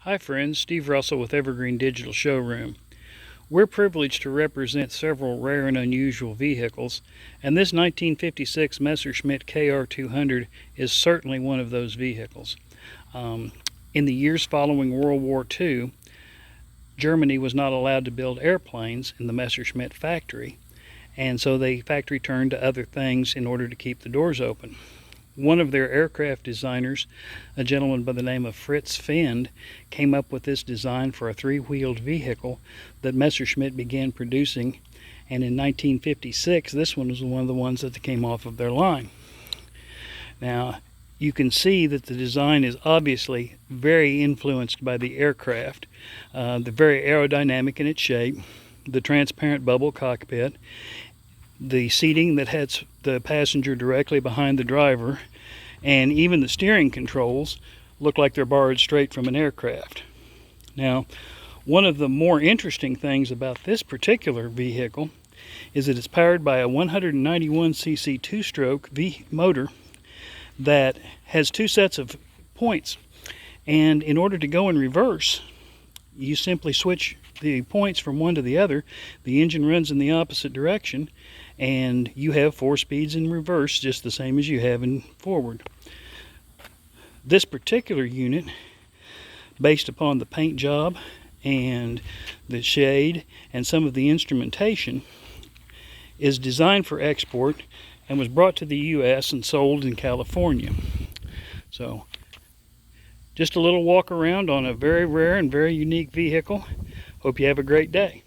Hi friends, Steve Russell with Evergreen Digital Showroom. We're privileged to represent several rare and unusual vehicles, and this 1956 Messerschmitt KR200 is certainly one of those vehicles. In the years following World War II, Germany was not allowed to build airplanes in the Messerschmitt factory, and so the factory turned to other things in order to keep the doors open. One of their aircraft designers, a gentleman by the name of Fritz Fend, came up with this design for a three-wheeled vehicle that Messerschmitt began producing, and in 1956 this one was one of the ones that came off of their line. Now you can see that the design is obviously very influenced by the aircraft. They're very aerodynamic in its shape, the transparent bubble cockpit, the seating that has the passenger directly behind the driver, and even the steering controls look like they're borrowed straight from an aircraft. Now, one of the more interesting things about this particular vehicle is that it's powered by a 191cc two-stroke V motor that has two sets of points, and in order to go in reverse, you simply switch the points from one to the other. The engine runs in the opposite direction, and you have 4 speeds in reverse, just the same as you have in forward. This particular unit, based upon the paint job and the shade and some of the instrumentation, is designed for export and was brought to the U.S. and sold in California. So, just a little walk around on a very rare and very unique vehicle. Hope you have a great day.